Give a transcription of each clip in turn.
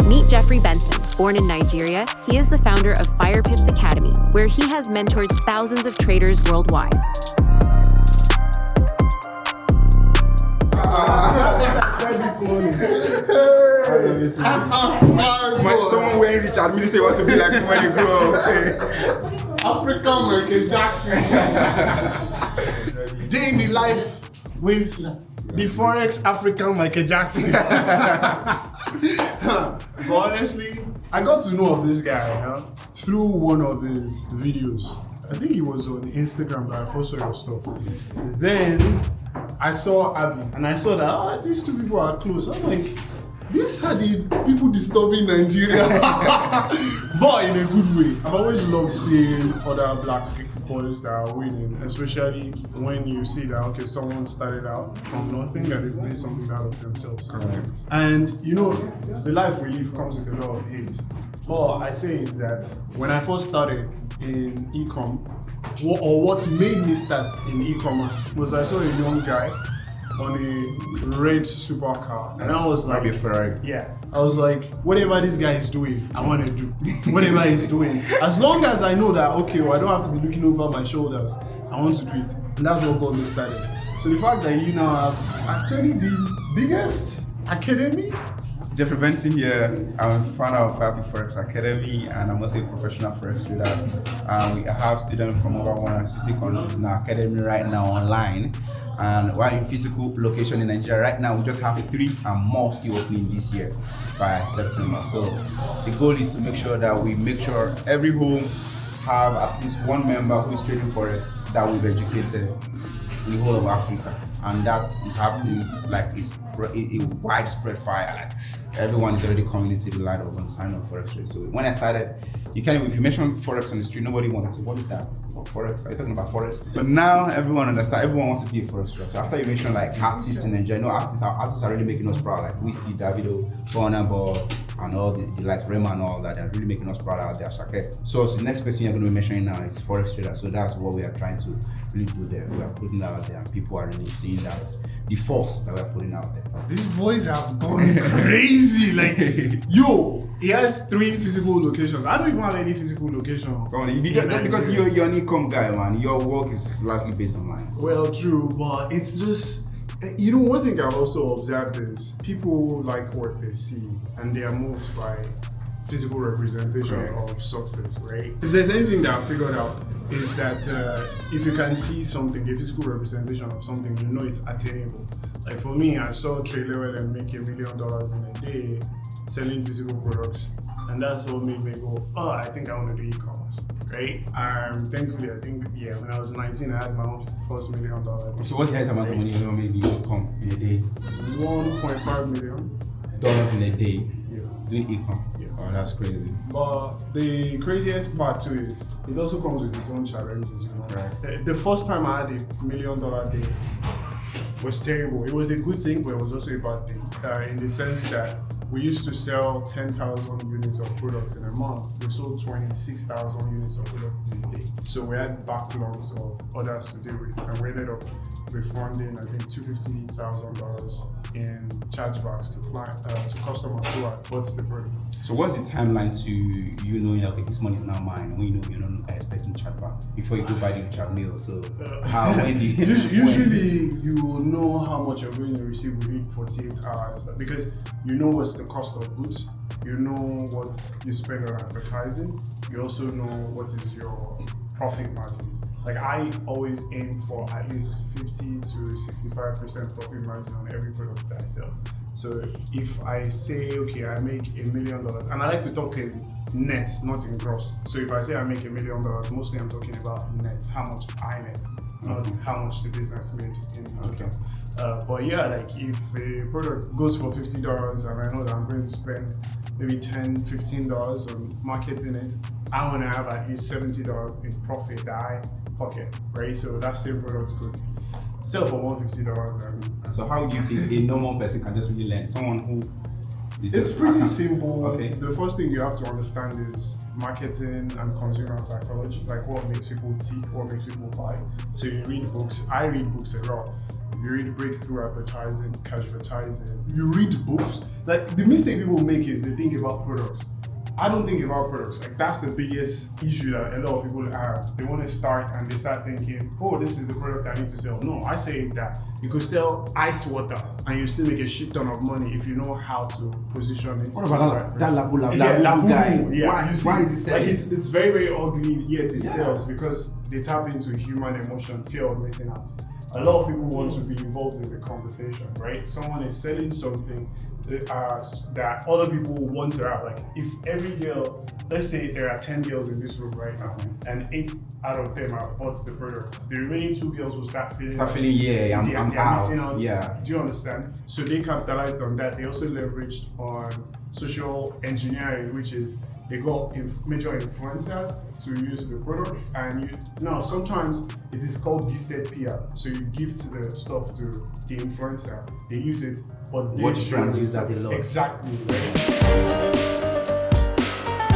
Meet Jeffrey Benson. Born in Nigeria, he is the founder of Fire Pips Academy, where he has mentored thousands of traders worldwide. This morning. Someone wearing Richard means they want to be like when you grow up. African Michael Jackson. Day in the life with the Forex African Michael Jackson. But honestly, I got to know of this guy through one of his videos. I think he was on Instagram, but I first saw your stuff. Then I saw Abby, and I saw that these two people are close. I'm like, these are the people disturbing Nigeria, but in a good way. I've always loved seeing other black boys that are winning, especially when you see that someone started out from nothing and they've made something out of themselves. Correct. And you know, the life we live comes with a lot of hate. All I say is that when I first started in e-com, what made me start in e-commerce was I saw a young guy on a red supercar, and I was like, I was like, whatever this guy is doing, I want to do. Whatever he's doing, as long as I know that I don't have to be looking over my shoulders, I want to do it, and that's what got me started. So the fact that you now have actually the biggest academy. Jeffrey Benson here. I'm a founder of Forex Academy, and I'm also a professional Forex trader. We have students from over 160 countries in our academy right now online, and we're in physical location in Nigeria right now. We just have 3 and more still opening this year by September. So the goal is to make sure that every home have at least one member who is trading Forex that we've educated in the whole of Africa, and that is happening like it's a widespread fire. Like everyone is already coming into the light of understanding of Forex trade. So when I started, if you mention Forex on the street, nobody wants to say, what is that? Forex? Are you talking about Forest? But now everyone understands, everyone wants to be a Forex trader. So after you mentioned like artists in Nigeria, artists are really making us proud, like Whiskey, Davido, Burna Boy, and all the like Rema and all that. They're really making us proud out there, Shake. So the next person you're going to be mentioning now is Forex trader. So that's what we are trying to really do there. We are putting that out there, and people are really seeing that the force that we are putting out there. These boys have gone crazy. Like, yo, he has 3 physical locations. I don't even have any physical location. Because you're an e-com guy, man. Your work is largely based online. So. Well, true, but it's just, one thing I've also observed is people like what they see, and they are moved by physical representation of success, right? If there's anything that I figured out is that if you can see something, a physical representation of something, you know it's attainable. Like for me, I saw Trey Lewell and make $1 million in a day selling physical products, and that's what made me go, I think I want to do e-commerce, right? Thankfully, when I was 19, I had my own first $1 million. So what's the highest amount of money you ever made in e-com in a day? $1.5 million. In a day? Yeah. Doing e-com? Yeah. Oh, that's crazy. But the craziest part too is, it also comes with its own challenges, Right. The first time I had $1 million day was terrible. It was a good thing, but it was also a bad thing, in the sense that we used to sell 10,000 units of products in a month. We sold 26,000 units of products in a day. So we had backlogs of orders to deal with, and we ended up refunding, I think, $250,000 in chargebacks to customers who had bought the product. So what's the timeline to you knowing that this money is now mine, when you're not expecting chargeback before you go buy the Richard meal? So usually you will know how much you're going to receive within 48 hours, because you know what's the cost of goods, you know what you spend on advertising, you also know what is your profit margins. Like I always aim for at least 50 to 65% profit margin on every product that I sell. So if I say, I make $1 million, and I like to talk in net, not in gross. So if I say I make $1 million, mostly I'm talking about net, how much I net, not how much the business made in total. But like if a product goes for $50 and I know that I'm going to spend maybe $10, $15 on marketing it, I want to have at least $70 in profit that I pocket, right? So that same product could sell for $150. So how do you think a normal person can just really learn? Someone who... It's pretty simple. Okay. The first thing you have to understand is marketing and consumer psychology, like what makes people tick, what makes people buy. So you read books. I read books a lot. you read breakthrough advertising, cash advertising, you read books. Like the mistake people make is they think about products. I don't think about products. Like that's the biggest issue that a lot of people have. They want to start and they start thinking, oh, this is the product I need to sell. No, I say that you could sell ice water and you still make a shit ton of money if you know how to position it. What about that Labu guy? Yeah, Why is it selling? Like it's very, very ugly, yet it sells because they tap into human emotion, fear of missing out. A lot of people want to be involved in the conversation, right? Someone is selling something that other people want to have. Like if every girl, let's say there are 10 girls in this room right now, and 8 out of them have bought the product, the remaining 2 girls will start feeling I'm they're out. missing out. Yeah. Do you understand? So they capitalized on that. They also leveraged on social engineering, which is they got major influencers to use the product, and sometimes it is called gifted PR. So you gift the stuff to the influencer, they use it, but they Watch brands use that a lot. Exactly, right?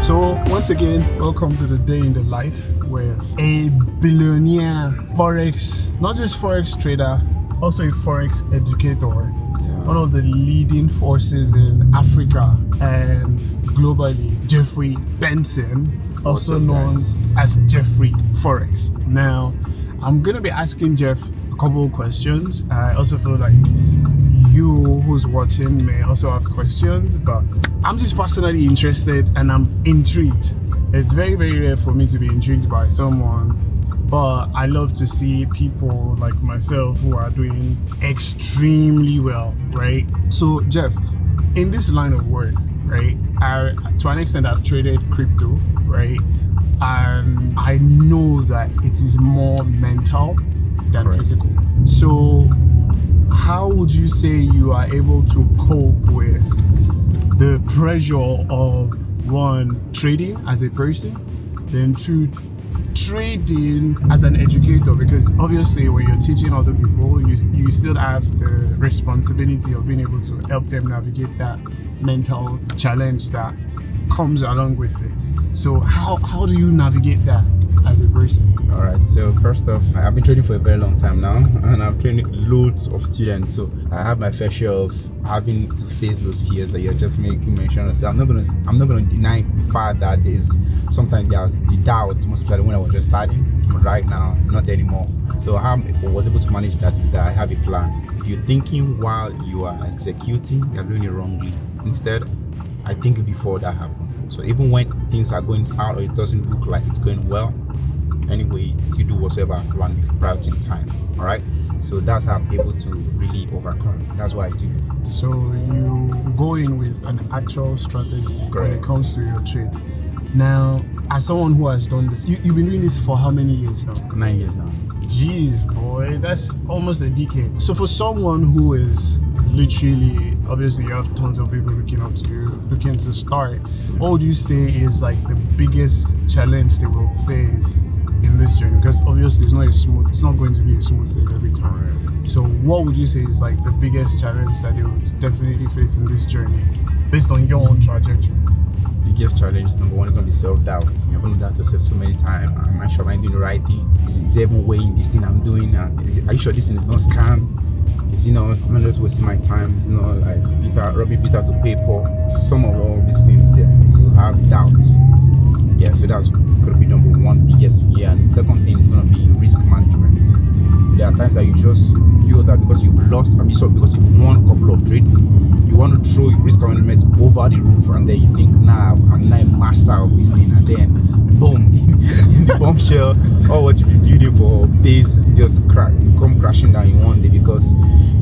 So once again, welcome to the day in the life where a billionaire Forex, not just Forex trader, also a Forex educator, one of the leading forces in Africa and globally, Jeffrey Benson, also known as Jeffrey Forex. Now, I'm gonna be asking Jeff a couple of questions. I also feel like you who's watching may also have questions, but I'm just personally interested and I'm intrigued. It's very, very rare for me to be intrigued by someone, but I love to see people like myself who are doing extremely well, right? So Jeff, in this line of work, right, to an extent I've traded crypto, right, and I know that it is more mental than physical. So how would you say you are able to cope with the pressure of, one, trading as a person, then two, trading as an educator? Because obviously when you're teaching other people, you still have the responsibility of being able to help them navigate that mental challenge that comes along with it. So how do you navigate that as a person? All right, so first off, I've been trading for a very long time now, and I've trained loads of students, so I have my fair share of having to face those fears that you're just making mention of. So I'm not gonna deny the fact that sometimes there's the doubts, most especially when I was just starting. But right now, not anymore. So how I was able to manage that is that I have a plan. If you're thinking while you are executing, you're doing it wrongly. Instead, I think before that happens. So even when things are going south or it doesn't look like it's going well, anyway, still do whatever I planned prior to the time. All right. So that's how I'm able to really overcome. That's what I do. So you go in with an actual strategy when it comes to your trade. Now, as someone who has done this, you've been doing this for how many years now? 9 years now. Jeez, boy, that's almost a decade. So for someone who is literally, obviously you have tons of people looking up to you, looking to start, what would you say is like the biggest challenge they will face in this journey? Because obviously it's not going to be a smooth sail every time. So what would you say is like the biggest challenge that they would definitely face in this journey based on your own trajectory? Biggest challenge, number one, is going to be self-doubt. You're going to doubt yourself so many times. Am I sure I'm doing the right thing? Is everyone weighing this thing I'm doing? Are you sure this thing is not scam? Is am I just wasting my time? Like robbing Peter to pay Paul? Some of all these things, you have doubts. Yeah, so that's going to be number one biggest fear. And the second thing is going to be risk management. There are times that you just feel that because you've lost, because you've won a couple of trades, you want to throw your risk management over the roof, and then you think, nah, I'm not a master of this thing, and then boom, the bombshell, all what you've been building for days just come crashing down in one day because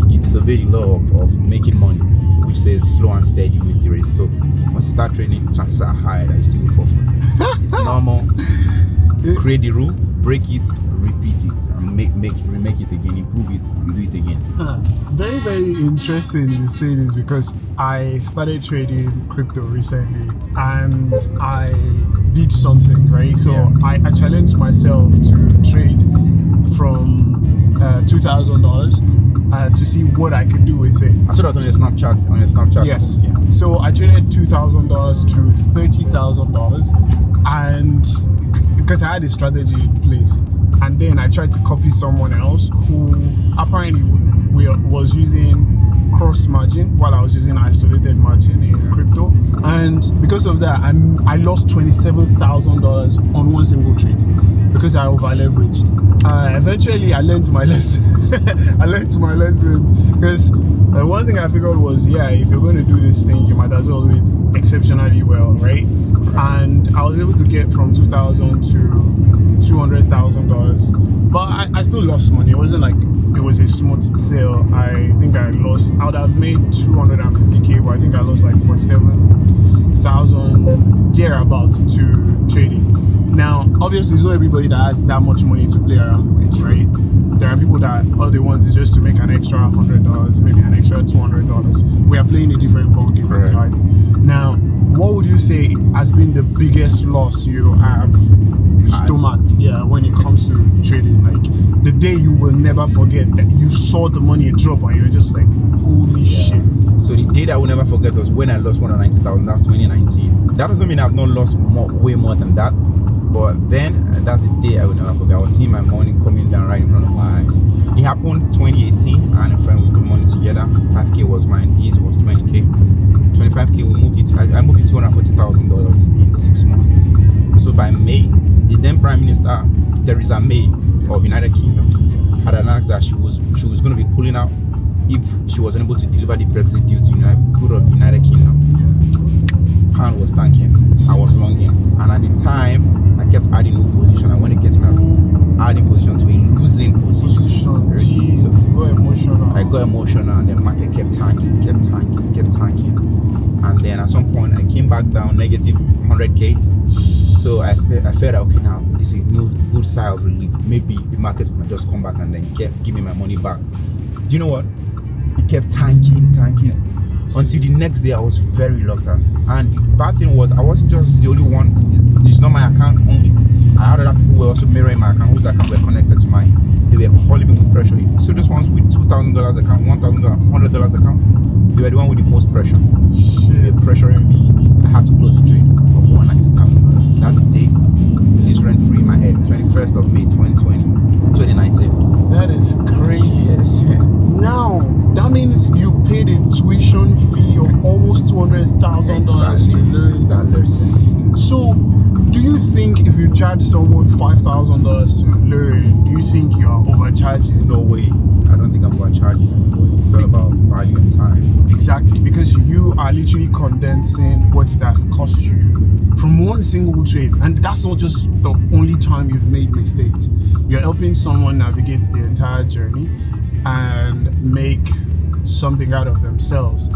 you disobey the law of making money, which says slow and steady wins the race. So once you start trading, chances are high that you still will fall for it. It's normal. Create the rule, break it, repeat it, and remake it again, improve it, and do it again. Very, very interesting you say this, because I started trading crypto recently and I did something, right? So I challenged myself to trade from $2,000 to see what I could do with it. I saw that on your Snapchat. Yes. Yeah. So I traded $2,000 to $30,000, and because I had a strategy in place, and then I tried to copy someone else who apparently was using cross margin while I was using isolated margin in crypto, and because of that, I lost $27,000 on one single trade because I over leveraged. Eventually, I learned my lesson. I learned my lessons because one thing I figured was, if you're going to do this thing, you might as well do it exceptionally well, right? And I was able to get from $2,000 to $200,000, but I still lost money. It wasn't like it was a smooth sale. I think I would have made 250k, but I think I lost like 47,000 thereabouts to trading. Now, obviously, it's not everybody that has that much money to play around with, right? There are people that all they want is just to make an extra $100, maybe an extra $200. We are playing a different ball game entirely. Now, what would you say has been the biggest loss you have stomached, when it comes to trading? Like the day you will never forget that you saw the money drop and you were just like, holy shit. So the day that I will never forget was when I lost 190,000. That's 2019. That doesn't mean I've not lost way more than that. But then, that's the day I will never forget. I was seeing my money coming down right in front of my eyes. It happened 2018, and a friend we put money together. 5k was mine, his was 20k. 25k, we moved it. I moved it $240,000 in 6 months. So by May, the then Prime Minister Theresa May of United Kingdom had announced that she was going to be pulling out if she was unable to deliver the Brexit deal to the United Kingdom. Pound was tanking, I was longing, and at the time I kept adding new position. And when it gets me adding position to a losing position, Jesus, you got emotional. I got emotional, and the market kept tanking, and then at some point I came back down negative 100k. So I felt okay, now this is a new good sigh of relief. Maybe the market might just come back and then give me my money back. Do you know what? It kept tanking until the next day. I was very reluctant, and the bad thing was I wasn't just the only one. It's not my account only. I had other people who were also mirroring my account, whose account were connected to mine. They were calling me with pressure. So those ones with $2,000 account, $1,000, $400 account, they were the one with the most pressure. They were pressuring me. I had to close the trade of $190,000. That's the day release rent free in my head. 21st of May 2019. That is crazy. Yes. Now that means you paid a tuition fee of almost $200,000 to learn that lesson. So, do you think if you charge someone $5,000 to learn, do you think you are overcharging? No way. I don't think I'm overcharging anymore. It's all about value and time. Exactly, because you are literally condensing what it has cost you from one single trade, and that's not just the only time you've made mistakes. You're helping someone navigate the entire journey and make something out of themselves,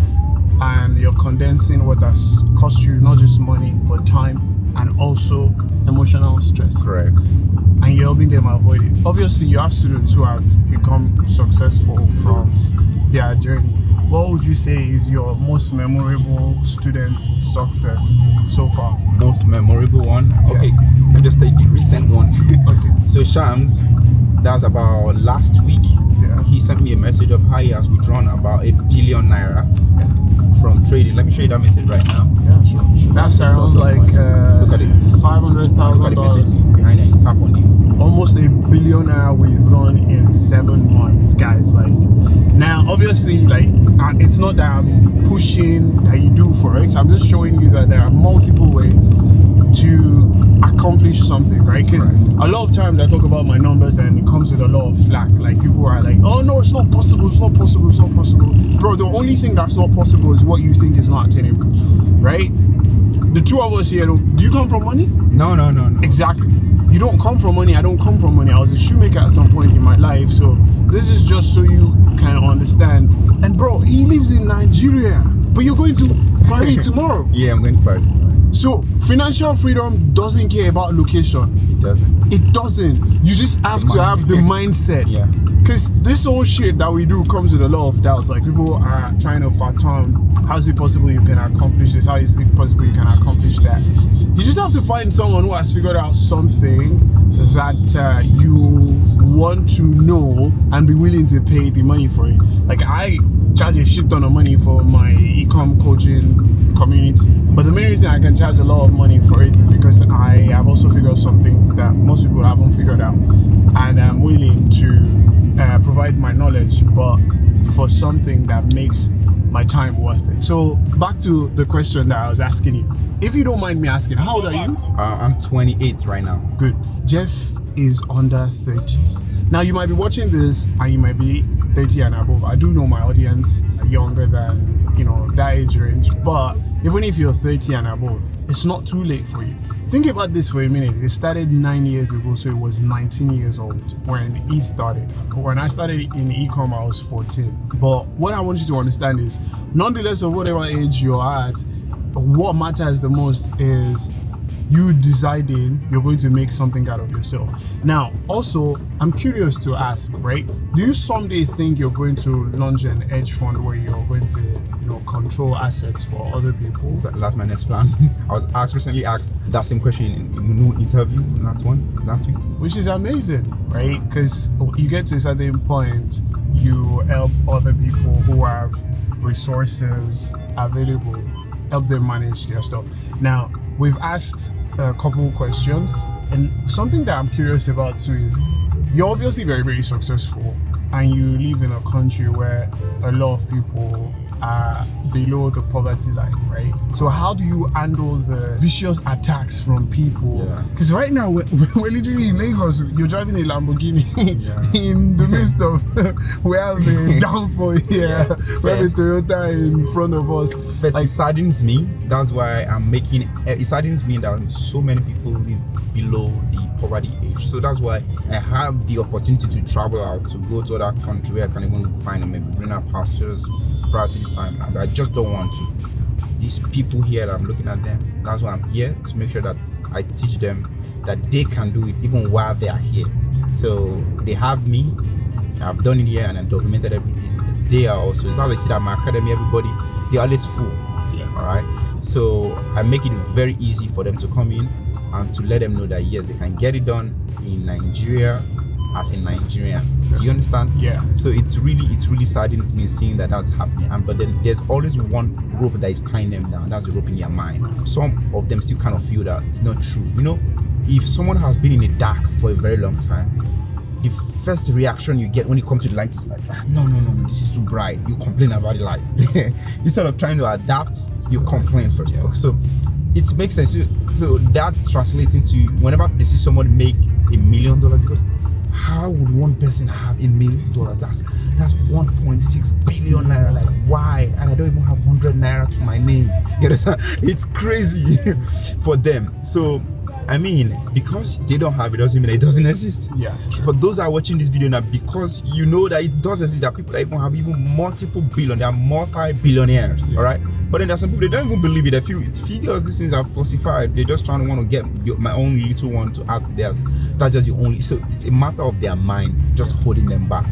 and you're condensing what has cost you not just money but time and also emotional stress. Correct. And you're helping them avoid it. Obviously, you have students who have become successful from their journey. What would you say is your most memorable student success so far? Most memorable one? Okay, let me just take the recent one. Okay. So Shams, that's about last week. He sent me a message of how he has withdrawn about ₦1 billion from trading. Let me show you that message right now. Yeah, sure. That's around like look at it. $500,000 behind it. You tap on it. Almost ₦1 billion withdrawn in 7 months, guys. Like, now obviously, like, it's not that I'm pushing that you do Forex. I'm just showing you that there are multiple ways to accomplish something, right? Because a lot of times I talk about my numbers and it comes with a lot of flack. Like, people are like, oh no, it's not possible, it's not possible, it's not possible. Bro, the only thing that's not possible is what you think is not attainable, right? The two of us here, do you come from money? No. Exactly. You don't come from money, I don't come from money. I was a shoemaker at some point in my life, so this is just so you can understand. And bro, he lives in Nigeria, but you're going to Paris tomorrow. Yeah, I'm going to Paris tomorrow. So financial freedom doesn't care about location. It doesn't. It doesn't. You just have to have the mindset. Yeah. Because this whole shit that we do comes with a lot of doubts. Like, people are trying to fathom, how is it possible you can accomplish this? How is it possible you can accomplish that? You just have to find someone who has figured out something that you want to know and be willing to pay the money for it. Like, I charge a shit ton of money for my e-com coaching community, but the main reason I can charge a lot of money for it is because I have also figured out something that most people haven't figured out, and I'm willing to provide my knowledge, but for something that makes my time worth it. So back to the question that I was asking you. If you don't mind me asking, how old are you? I'm 28 right now. Good. Jeff is under 30. Now you might be watching this and you might be 30 and above. I do know my audience are younger than, that age range, but even if you're 30 and above, it's not too late for you. Think about this for a minute. It started 9 years ago, so it was 19 years old when he started. When I started in e-com, I was 14. But what I want you to understand is, nonetheless of whatever age you're at, what matters the most is you deciding you're going to make something out of yourself. Now, also, I'm curious to ask, right? Do you someday think you're going to launch an hedge fund where you're going to, control assets for other people? That's my next plan. I was recently asked that same question in a new interview last week. Which is amazing, right? Because you get to a certain point, you help other people who have resources available, help them manage their stuff. Now, we've asked a couple questions, and something that I'm curious about too is you're obviously very, very successful, and you live in a country where a lot of people are below the poverty line, right? So how do you handle the vicious attacks from people? Because right now we're literally in Lagos. You're driving a Lamborghini in the midst of we have the downfall here. We have a Toyota in front of us. First, it saddens me. That's why I'm making it saddens me that so many people live below the poverty age. So that's why I have the opportunity to travel out, to go to other countries where I can even find maybe greener pastures prior to this time, and I just don't want to. These people here, I'm looking at them. That's why I'm here, to make sure that I teach them that they can do it even while they are here. So they have me, I've done it here, and I documented everything. They are also, it's how I see that my academy, everybody, they're always full. All right. So I make it very easy for them to come in and to let them know that yes, they can get it done in Nigeria as a Nigerian. Do you understand? Yeah. So it's really saddens me seeing that that's happening. But then there's always one rope that is tying them down. That's the rope in their mind. Some of them still kind of feel that it's not true. If someone has been in the dark for a very long time, the first reaction you get when you come to the light is like, no, this is too bright. You complain about the light. Instead of trying to adapt, you complain first. So it makes sense. So that translates into whenever they see someone make $1 million, because how would one person have $1 million? That's 1.6 billion naira. Like, why? And I don't even have 100 naira to my name. You understand? It's crazy for them. So I mean, because they don't have it doesn't mean that it doesn't exist. Yeah. For those that are watching this video now, because you know that it does exist, that people that even have multiple billion, they are multi-billionaires. All right. But then there's some people, they don't even believe it. They feel it's figures, these things are falsified. They're just trying to want to get my own little one to add to theirs. That's just the only. So it's a matter of their mind just holding them back.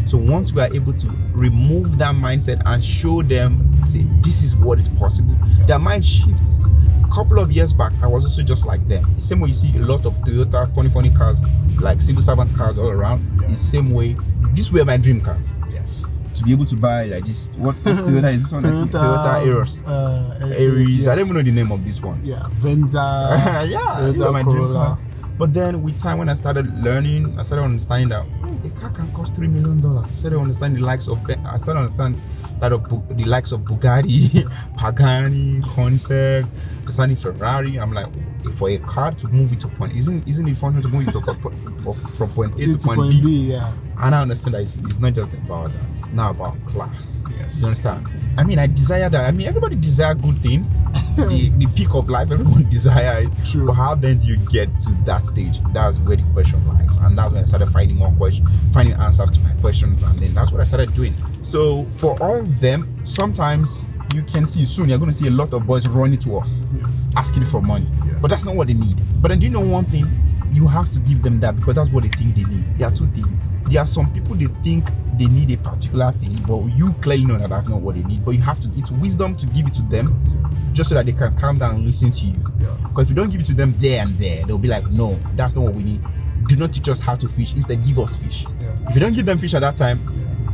So once we are able to remove that mindset and show them, say, this is what is possible, their mind shifts. A couple of years back, I was also just like them. The same way you see a lot of Toyota, funny cars, like civil servants cars all around. The same way, these were my dream cars. Yes. To be able to buy like this, what's this Toyota? Is this one? Toyota Aeros. Aries. Yes. I don't even know the name of this one. Yeah. Venza. Yeah. These are my dream car. But then with time, when I started learning, I started understanding that a car can cost $3 million. I started understanding the likes of the likes of Bugatti, Pagani, Concept, understanding Ferrari. I'm like, for a car to move it to point, isn't it fun to move it to from point A to point B? Yeah. And I understand that it's not just about that. It's not about class. Yes. You understand? I mean, I desire that. I mean, everybody desire good things. the peak of life, everyone desire it. True. But how then do you get to that stage? That's where the question lies. And that's when I started finding more questions, finding answers to my questions. And then that's what I started doing. So for all of them, sometimes you can see soon you're going to see a lot of boys running to us, asking for money. Yeah. But that's not what they need. But then do you know one thing? You have to give them that because that's what they think they need. There are two things. There are some people they think they need a particular thing, but you clearly know that that's not what they need. But you have to, it's wisdom to give it to them just so that they can calm down and listen to you. Because if you don't give it to them there and there, they'll be like, no, that's not what we need. Do not teach us how to fish. Instead, give us fish. If you don't give them fish at that time,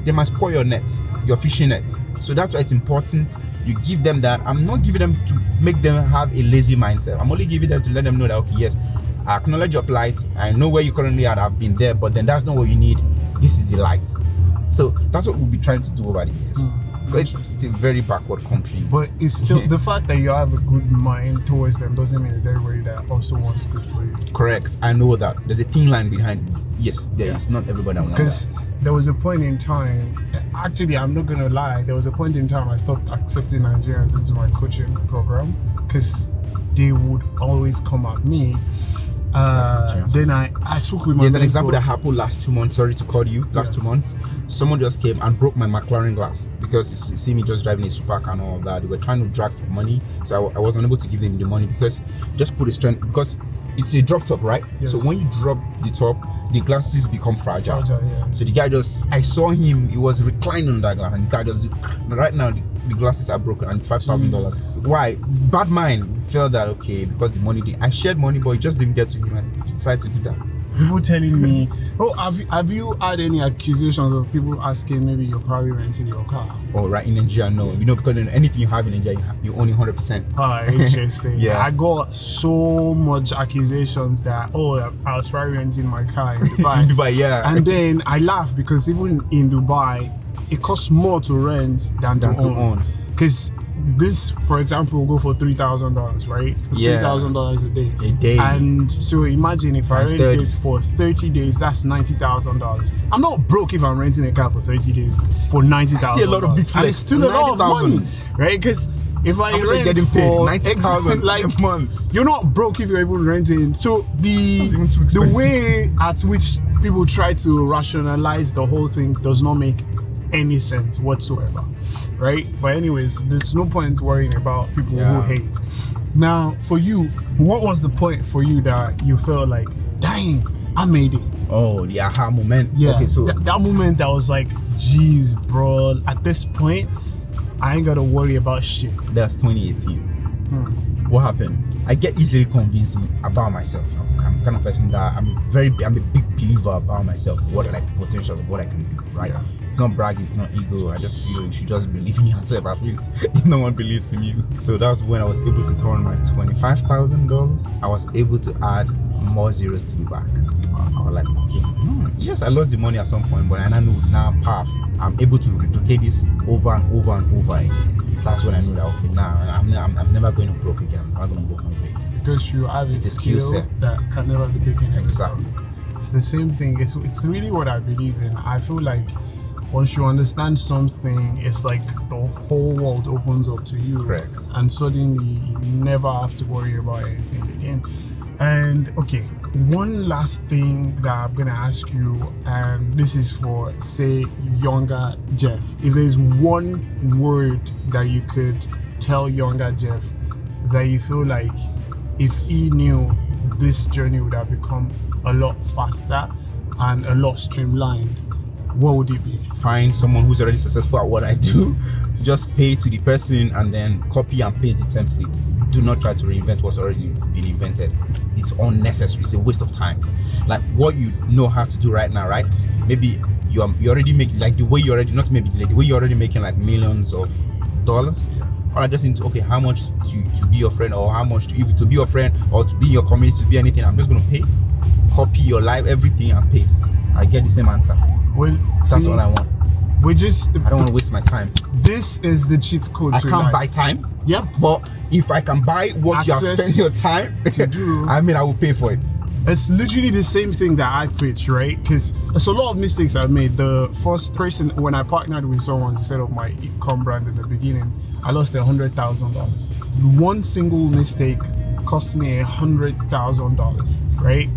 they might spoil your net, your fishing net. So that's why it's important you give them that. I'm not giving them to make them have a lazy mindset. I'm only giving them to let them know that, okay, yes, I acknowledge your plight. I know where you currently are. I've been there, but then that's not what you need. This is the light. So that's what we'll be trying to do over the years. It's a very backward country. But it's still the fact that you have a good mind towards them doesn't mean it's everybody that also wants good for you. Correct. I know that. There's a thin line behind it. Yes, there is not everybody that wants Because that. there was a point in time, actually, I'm not gonna lie, there was a point in time I stopped accepting Nigerians into my coaching program because they would always come at me. Then I spoke with my There's an mentor. example that happened last 2 months. Sorry to call you. Last 2 months, someone just came and broke my McLaren glass because you see me just driving a super car and all of that. They were trying to drag for money, so I was unable to give them the money because just put the strength because it's a drop top, right? Yes. So when you drop the top, the glasses become fragile. Yeah. So the guy I saw him. He was reclining on that glass, and the guy right now the glasses are broken and it's $5,000. Why? Bad mind felt that okay because the money I shared money, but it just didn't get to him and he decided to do that. People telling me, have you had any accusations of people asking maybe you're probably renting your car? Oh, right, in Nigeria, no. You know, because anything you have in Nigeria, you own it 100%. Ah, interesting. Yeah. I got so much accusations that, I was probably renting my car in Dubai. In Dubai, yeah. And then I laugh because even in Dubai, it costs more to rent than to own. Because this, for example, will go for $3,000, right? Yeah. $3,000 a day. A day. And so imagine if I Times rent 30. this for 30 days, that's $90,000. I'm not broke if I'm renting a car for 30 days for $90,000. Still a lot of big And flex. it's still a lot of 90,000. money, right? Because if I How much are you rent getting paid? for 90,000 like a month. you're not broke if you're even renting. So That's even too the expensive. way at which people try to rationalize the whole thing does not make any sense whatsoever, right? But anyways, there's no point worrying about people who hate. Now, for you, what was the point for you that you felt like, dang, I made it? Oh, the aha moment. Yeah. Okay, so that moment that was like, geez, bro, at this point, I ain't gotta worry about shit. that's 2018. What happened? I get easily convinced about myself. I'm the kind of person that I'm a big believer about myself, what I like, potential of what I can do, right? Yeah. It's not bragging, it's not ego. I just feel you should just believe in yourself at least if no one believes in you. So that's when I was able to turn my $25,000. I was able to add more zeros to be back. I was like, okay, yes, I lost the money at some point, but I know now path. I'm able to replicate this over and over and over again. That's when I knew that okay, now I'm never going to broke again. I'm not going to go hungry again. Because you have a skill set that can never be taken away. Exactly. It's the same thing. It's really what I believe in. I feel like once you understand something, it's like the whole world opens up to you. Correct. And suddenly you never have to worry about anything again. And okay, one last thing that I'm gonna ask you, and this is for, say, younger Jeff. If there's one word that you could tell younger Jeff that you feel like if he knew, this journey would have become a lot faster and a lot streamlined, what would it be? Find someone who's already successful at what I do. Just pay to the person and then copy and paste the template. Do not try to reinvent what's already been invented. It's unnecessary. It's a waste of time. Like what you know how to do right now, right? Maybe you already make like the way you already the way you're already making like millions of dollars. Yeah. Or I just need to how much to be your friend, or how much to be your friend, or to be in your community, to be anything. I'm just gonna pay, copy your life, everything, and paste. I get the same answer. Well, That's all I want. I don't want to waste my time. This is the cheat code. I to can't life. buy time. Yep. But if I can buy what you have Access spent your time to do. I mean, I will pay for it. It's literally the same thing that I preach, right? Because there's a lot of mistakes I've made. The first person, when I partnered with someone to set up my e-com brand in the beginning, I lost $100,000. One single mistake cost me $100,000, right?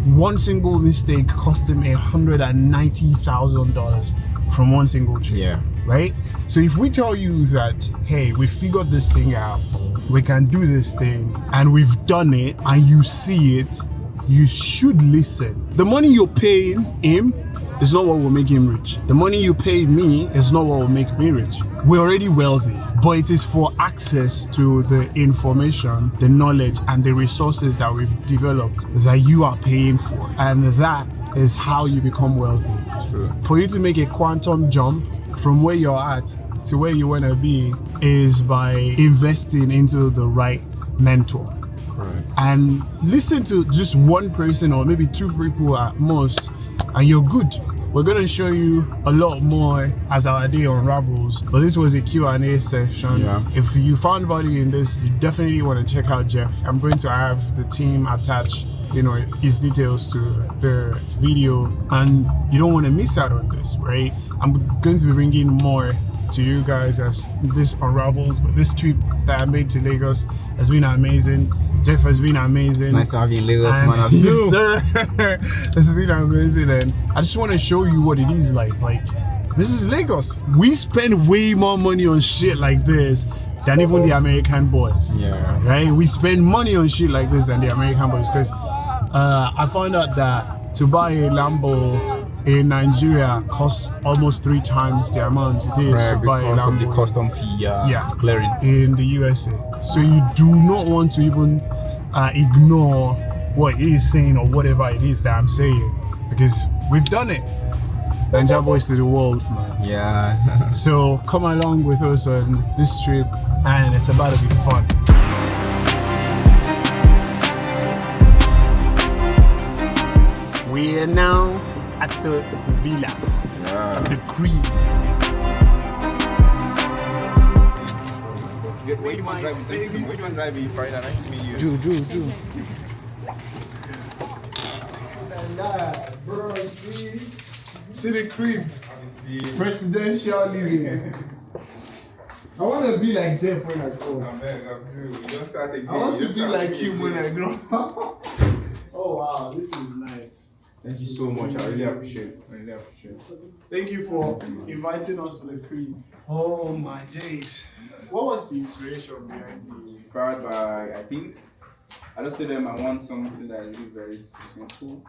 One single mistake cost me $190,000 from one single trade. Yeah. Right? So if we tell you that, hey, we figured this thing out, we can do this thing, and we've done it, and you see it, you should listen. The money you're paying him is not what will make him rich. The money you pay me is not what will make me rich. We're already wealthy, but it is for access to the information, the knowledge, and the resources that we've developed that you are paying for. And that is how you become wealthy. True. For you to make a quantum jump from where you're at to where you want to be is by investing into the right mentor. Right. And listen to just one person or maybe two people at most, and you're good. we're gonna show you a lot more as our day unravels. But this was a Q&A session. Yeah. If you found value in this, you definitely want to check out Jeff. I'm going to have the team attach, you know, his details to the video, and you don't want to miss out on this, right? I'm going to be bringing more to you guys as this unravels, but this trip that I made to Lagos has been amazing. Jeff has been amazing. Nice to have you in Lagos, And- man. Abdul. Yes, sir. It's been amazing, and I just want to show you what it is like. Like, this is Lagos. We spend way more money on shit like this than even the American boys. Yeah. Right? We spend money on shit like this than the American boys, because I found out that to buy a Lambo in Nigeria costs almost 3 times the amount it is Right, to buy a because of the Lambo custom fee, Yeah. clearing. in the USA. So you do not want to even ignore what he is saying or whatever it is that I'm saying, because we've done it. Ninja boys to the world, man. Yeah. So come along with us on this trip, and it's about to be fun. We are now at the villa, at the crib. Where you want to drive? Where you want to drive? Friday, nice to meet you. Do. Bro, see the crib. Presidential living. I want to be like Jeff when I grow up. I want to be like him when I grow up. Oh wow, this is nice. Thank you so much. I really appreciate it. Thank you for inviting us to the crib. Oh my days. What was the inspiration behind the? Inspired by, I think, I just told them I want something that is very simple,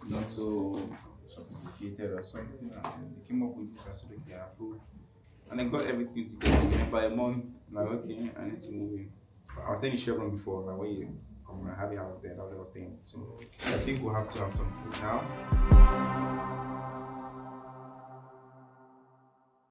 not so sophisticated or something. And they came up with this. I said, okay, I approve. And I got everything together. And by a month, I'm like, okay, I need to move in. I was staying in Chevron before, like when you come and have a house there, that's where I was staying. So I think we'll have to have some food now.